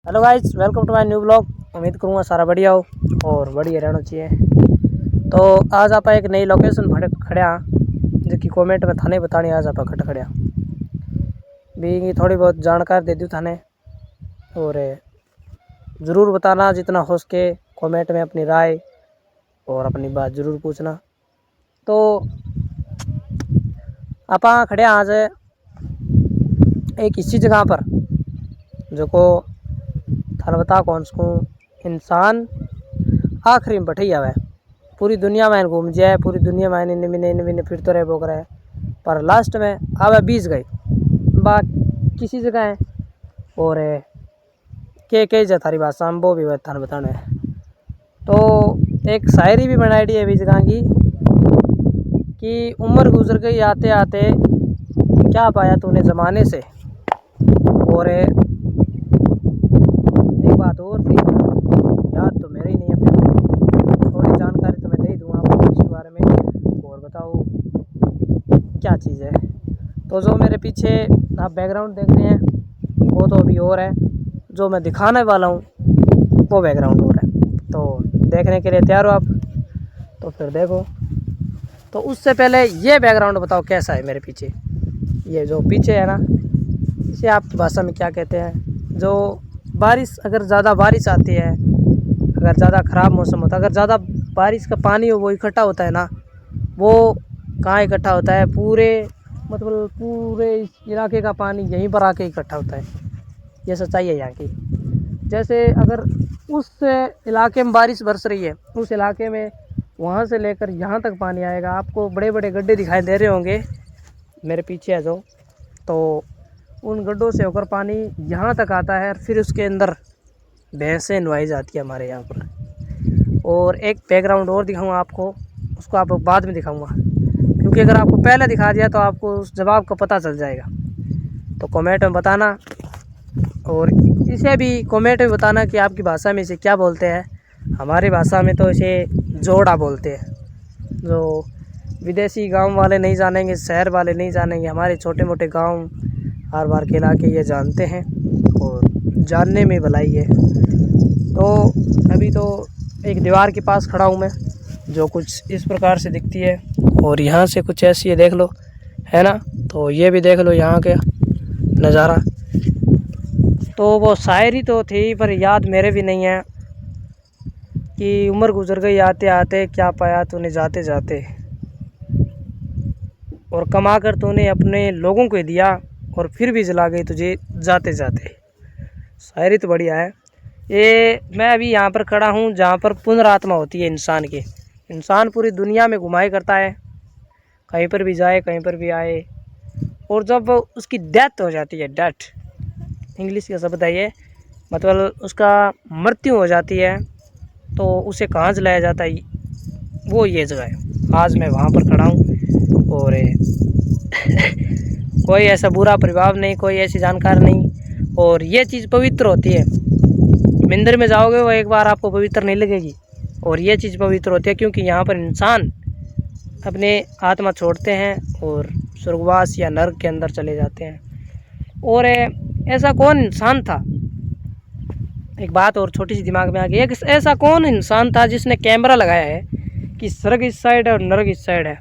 Hello guys, welcome to my new blog. उम्मीद करूँगा सारा बढ़िया हो और बढ़िया रहना चाहिए। तो आज आप एक नई लोकेशन पर खड़े हाँ, जो कि कमेंट में थाने बतानी आज आप खट खड़े भी थोड़ी बहुत जानकारी दे दूँ थाने, और ज़रूर बताना जितना हो सके। कमेंट में अपनी राय और अपनी बात ज़रूर पूछना। तो आप खड़े आज एक इसी जगह पर जो को थाने बता कौन सको इंसान आखिरी में बैठे आवे, पूरी दुनिया में घूम जाए, पूरी दुनिया में इन्हें फिरते रहे बोक रहे, पर लास्ट में आवे 20 गए बा किसी जगह है। और के जा थारी भाषा में वो भी थाने बताना है। तो एक शायरी भी बनाई है अभी जगह की कि उम्र गुजर गई आते आते, क्या पाया तूने ज़माने से। और एक बात और थी, याद तो मेरी नहीं है, फिर थोड़ी जानकारी तो मैं दे ही दूँगा आपको इसी बारे में। और बताओ क्या चीज़ है। तो जो मेरे पीछे आप बैकग्राउंड देख रहे हैं वो तो अभी और है, जो मैं दिखाने वाला हूँ वो बैकग्राउंड और है। तो देखने के लिए तैयार हो आप? तो फिर देखो। तो उससे पहले ये बैकग्राउंड बताओ कैसा है मेरे पीछे। ये जो पीछे है ना, इसे आपकी भाषा में क्या कहते हैं? जो बारिश, अगर ज़्यादा बारिश आती है, अगर ज़्यादा ख़राब मौसम होता है, अगर ज़्यादा बारिश का पानी हो वो इकट्ठा होता है ना, वो कहाँ इकट्ठा होता है? मतलब पूरे इस इलाके का पानी यहीं पर आके इकट्ठा होता है। ये सच्चाई है यहाँ की। जैसे अगर उस इलाके में बारिश बरस रही है, उस इलाके में वहाँ से लेकर यहाँ तक पानी आएगा। आपको बड़े बड़े गड्ढे दिखाई दे रहे होंगे मेरे पीछे है जो, तो उन गड्ढों से होकर पानी यहाँ तक आता है, फिर उसके अंदर भैंसें नहवाई जाती है हमारे यहाँ पर। और एक बैकग्राउंड और दिखाऊंगा आपको, उसको आप बाद में दिखाऊंगा, क्योंकि अगर आपको पहले दिखा दिया तो आपको उस जवाब का पता चल जाएगा। तो कमेंट में बताना, और इसे भी कमेंट में बताना कि आपकी भाषा में इसे क्या बोलते हैं। हमारी भाषा में तो इसे जोड़ा बोलते हैं। जो विदेशी गांव वाले नहीं जानेंगे, शहर वाले नहीं जानेंगे, हमारे छोटे मोटे गांव हर बार के इलाके ये जानते हैं और जानने में भलाई है। तो अभी तो एक दीवार के पास खड़ा हूँ मैं, जो कुछ इस प्रकार से दिखती है, और यहाँ से कुछ ऐसी है, देख लो, है ना। तो ये भी देख लो यहाँ का नज़ारा। तो वो शायरी तो थी पर याद मेरे भी नहीं है कि उम्र गुजर गई आते आते, क्या पाया तूने जाते जाते, और कमा कर तूने अपने लोगों को दिया, और फिर भी जला गई तुझे जाते जाते। शायरी तो बढ़िया है। ये मैं अभी यहाँ पर खड़ा हूँ जहाँ पर पुनरात्मा होती है इंसान की। इंसान पूरी दुनिया में घुमाई करता है, कहीं पर भी जाए कहीं पर भी आए, और जब उसकी डेथ हो जाती है, डेथ इंग्लिश का शब्द है ये, मतलब उसका मृत्यु हो जाती है, तो उसे कहाँ जलाया जाता है? वो ये जगह है। आज मैं वहाँ पर खड़ा हूँ, और कोई ऐसा बुरा प्रभाव नहीं, कोई ऐसी जानकारी नहीं, और ये चीज़ पवित्र होती है। मंदिर में जाओगे वो एक बार आपको पवित्र नहीं लगेगी, और ये चीज़ पवित्र होती है क्योंकि यहाँ पर इंसान अपने आत्मा छोड़ते हैं और स्वर्गवास या नरक के अंदर चले जाते हैं। और ऐसा कौन इंसान था, एक बात और छोटी सी दिमाग में आ गई, ऐसा कौन इंसान था जिसने कैमरा लगाया है कि स्वर्ग इस साइड है और नरक इस साइड है?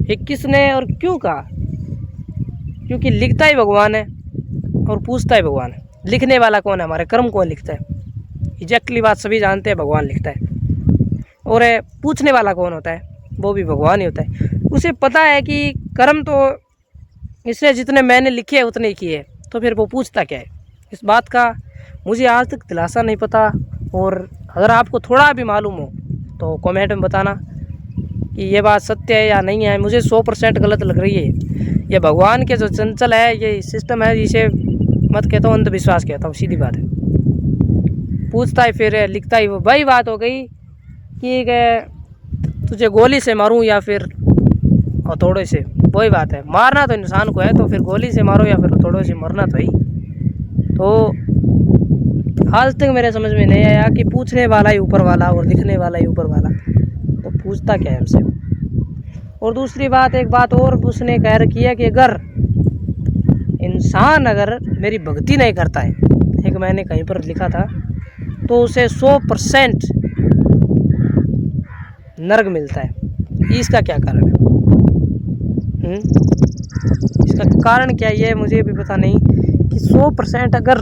ये किसने और क्यों कहा? क्योंकि लिखता ही भगवान है और पूछता ही भगवान है। लिखने वाला कौन है? हमारे कर्म कौन लिखता है? एग्जैक्टली बात सभी जानते हैं, भगवान लिखता है। और पूछने वाला कौन होता है? वो भी भगवान ही होता है। उसे पता है कि कर्म तो इसने जितने मैंने लिखे हैं उतने ही किए, तो फिर वो पूछता क्या है? इस बात का मुझे आज तक दिलासा नहीं पता, और अगर आपको थोड़ा भी मालूम हो तो कमेंट में बताना कि ये बात सत्य है या नहीं है। मुझे 100% गलत लग रही है। ये भगवान के जो चंचल है, ये सिस्टम है, इसे मत कहता हूँ, अंधविश्वास कहता हूँ, सीधी बात है। पूछता ही फिर लिखता ही। वो वही बात हो गई कि तुझे गोली से मारूं या फिर हथौड़े से, वही बात है। मारना तो इंसान को है, तो फिर गोली से मारो या फिर हथौड़े से, मरना तो ही। तो आज तक मेरे समझ में नहीं आया कि पूछने वाला ही ऊपर वाला और लिखने वाला ही ऊपर वाला, तो पूछता क्या है हमसे? और दूसरी बात, एक बात और उसने कह रखी है कि अगर इंसान अगर मेरी भक्ति नहीं करता है, एक एक मैंने कहीं पर लिखा था, तो उसे 100% नर्क मिलता है। इसका क्या कारण है? इसका कारण क्या है, मुझे भी पता नहीं कि 100% अगर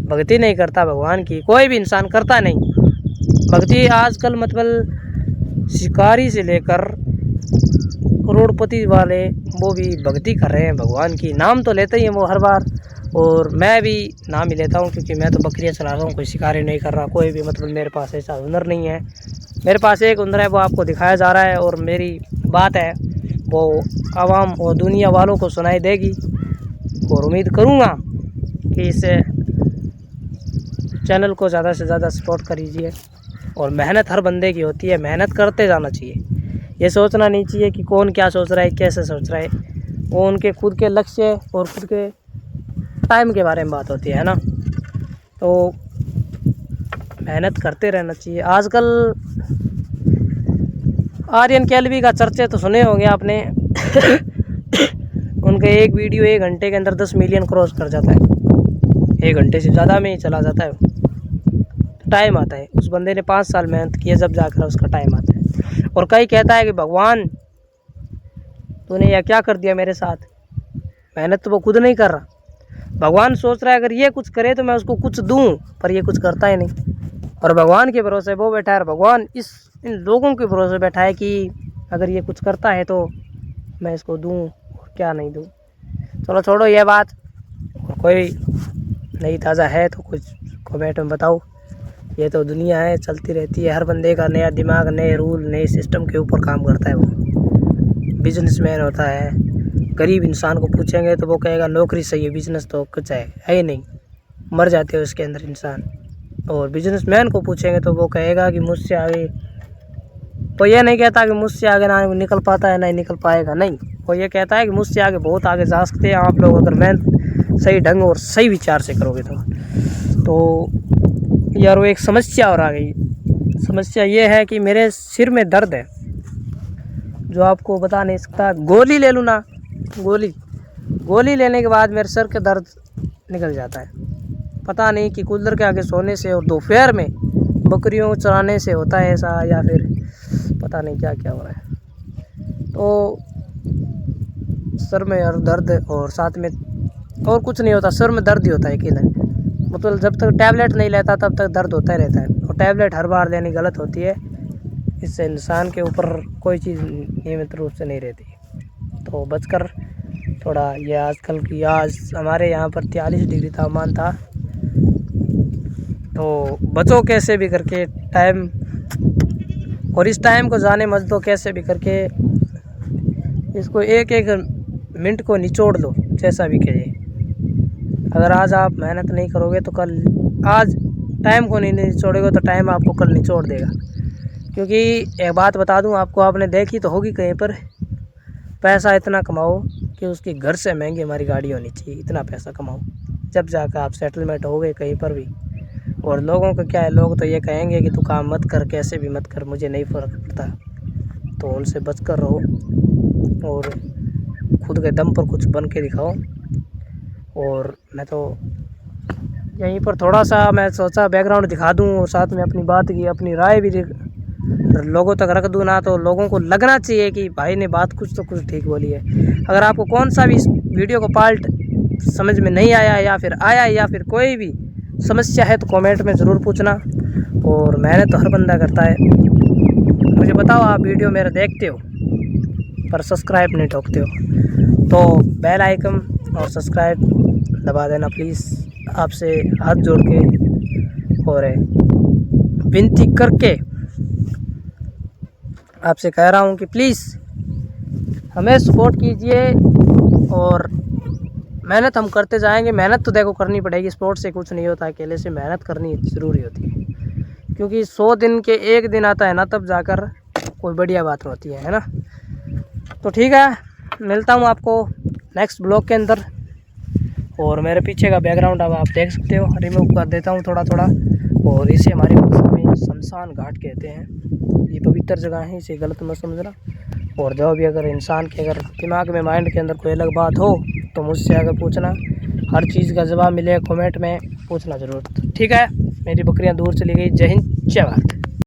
भक्ति नहीं करता भगवान की, कोई भी इंसान करता नहीं भक्ति। आजकल मतलब शिकारी से लेकर करोड़पति वाले वो भी भक्ति कर रहे हैं भगवान की, नाम तो लेते ही हैं वो हर बार, और मैं भी नाम ही लेता हूँ क्योंकि मैं तो बकरियाँ चला रहा हूँ, कोई शिकारी नहीं कर रहा कोई भी। मतलब मेरे पास ऐसा हुनर नहीं है, मेरे पास एक हुनर है वो आपको दिखाया जा रहा है, और मेरी बात है वो आवाम और दुनिया वालों को सुनाई देगी। और उम्मीद करूँगा कि इस चैनल को ज़्यादा से ज़्यादा सपोर्ट करिए। और मेहनत हर बंदे की होती है, मेहनत करते जाना चाहिए। ये सोचना नहीं चाहिए कि कौन क्या सोच रहा है, कैसे सोच रहा है, वो उनके खुद के लक्ष्य और खुद के टाइम के बारे में बात होती है ना। तो मेहनत करते रहना चाहिए। आजकल आर्यन कैलवी का चर्चे तो सुने होंगे आपने उनके एक वीडियो 1 घंटे के अंदर 10 मिलियन क्रॉस कर जाता है, 1 घंटे से ज़्यादा में ही चला जाता है। टाइम आता है, उस बंदे ने 5 साल मेहनत की है, जब जाकर उसका टाइम आता है। और कई कहता है कि भगवान तूने यह क्या कर दिया मेरे साथ, मेहनत तो वो खुद नहीं कर रहा। भगवान सोच रहा है अगर ये कुछ करे तो मैं उसको कुछ दूं, पर ये कुछ करता ही नहीं। और भगवान के भरोसे वो बैठा है, भगवान इन लोगों के भरोसे बैठा है कि अगर ये कुछ करता है तो मैं इसको दूं और क्या नहीं दूं। चलो छोड़ो ये बात, और कोई नई ताज़ा है तो कुछ कमेंट में बताओ। ये तो दुनिया है, चलती रहती है, हर बंदे का नया दिमाग, नए रूल, नए सिस्टम के ऊपर काम करता है। वो बिजनेसमैन होता है, गरीब इंसान को पूछेंगे तो वो कहेगा नौकरी सही है, बिजनेस तो कुछ है ही नहीं, मर जाते हैं उसके अंदर इंसान। और बिजनेसमैन को पूछेंगे तो वो कहेगा कि मुझसे आगे, वो ये नहीं कहता कि मुझसे आगे ना निकल पाता है, नहीं निकल पाएगा, नहीं, वो ये कहता है कि मुझसे आगे बहुत आगे जा सकते हैं आप लोग, अगर मैं सही ढंग और सही विचार से करोगे तो यार वो एक समस्या और आ गई। समस्या ये है कि मेरे सिर में दर्द है जो आपको बता नहीं सकता। गोली ले लूँ ना, गोली लेने के बाद मेरे सर का दर्द निकल जाता है। पता नहीं कि कूलर के आगे सोने से और दोपहर में बकरियों को चराने से होता है ऐसा, या फिर पता नहीं क्या क्या हो रहा है। तो सर में यार दर्द, और साथ में और कुछ नहीं होता, सर में दर्द ही होता है अकेले। मतलब जब तक टैबलेट नहीं लेता तब तक दर्द होता ही रहता है, और टैबलेट हर बार लेनी गलत होती है, इससे इंसान के ऊपर कोई चीज़ नियमित रूप से नहीं रहती। तो बचकर थोड़ा, ये आजकल की, आज हमारे यहाँ पर 43 डिग्री तापमान था, तो बचो कैसे भी करके टाइम, और इस टाइम को जाने मत दो, कैसे भी करके इसको एक एक मिनट को निचोड़ दो, जैसा भी कहिए। अगर आज आप मेहनत नहीं करोगे तो कल, आज टाइम को नहीं निचोड़ोगे तो टाइम आपको कल निचोड़ देगा। क्योंकि एक बात बता दूं आपको, आपने देखी तो होगी कहीं पर, पैसा इतना कमाओ कि उसके घर से महंगी हमारी गाड़ी होनी चाहिए, इतना पैसा कमाओ, जब जाकर आप सेटलमेंट हो गए कहीं पर भी। और लोगों का क्या है, लोग तो ये कहेंगे कि तू काम मत कर, कैसे भी मत कर, मुझे नहीं फ़र्क पड़ता। तो उनसे बच कर रहो और खुद के दम पर कुछ बन के दिखाओ। और मैं तो यहीं पर थोड़ा सा मैं सोचा बैकग्राउंड दिखा दूं, और साथ में अपनी बात की, अपनी राय भी लोगों तक रख दूं ना, तो लोगों को लगना चाहिए कि भाई ने बात कुछ तो कुछ ठीक बोली है। अगर आपको कौन सा भी इस वीडियो को पार्ट समझ में नहीं आया, या फिर आया, या फिर कोई भी समस्या है, तो कमेंट में ज़रूर पूछना। और मेहनत तो हर बंदा करता है। मुझे बताओ आप वीडियो मेरा देखते हो पर सब्सक्राइब नहीं ठोकते हो, तो बेल आइकन और सब्सक्राइब दबा देना प्लीज़। आपसे हाथ जोड़ के और विनती करके आपसे कह रहा हूँ कि प्लीज़ हमें सपोर्ट कीजिए, और मेहनत हम करते जाएंगे। मेहनत तो देखो करनी पड़ेगी, स्पोर्ट से कुछ नहीं होता, अकेले से मेहनत करनी ज़रूरी होती है। क्योंकि 100 दिन के एक दिन आता है ना, तब जाकर कोई बढ़िया बात होती है ना। तो ठीक है, मिलता हूँ आपको नेक्स्ट ब्लॉग के अंदर। और मेरे पीछे का बैकग्राउंड अब आप देख सकते हो, रिमूव कर देता हूँ थोड़ा थोड़ा। और इसे हमारी भाषा में शमशान घाट कहते हैं। ये पवित्र जगह है, इसे गलत मत समझना। और जो भी अगर इंसान के अगर दिमाग में, माइंड के अंदर कोई अलग बात हो तो मुझसे अगर पूछना, हर चीज़ का जवाब मिले कमेंट में पूछना ज़रूर। ठीक है, मेरी बकरियां दूर चली गई। जय हिंद, जय भारत।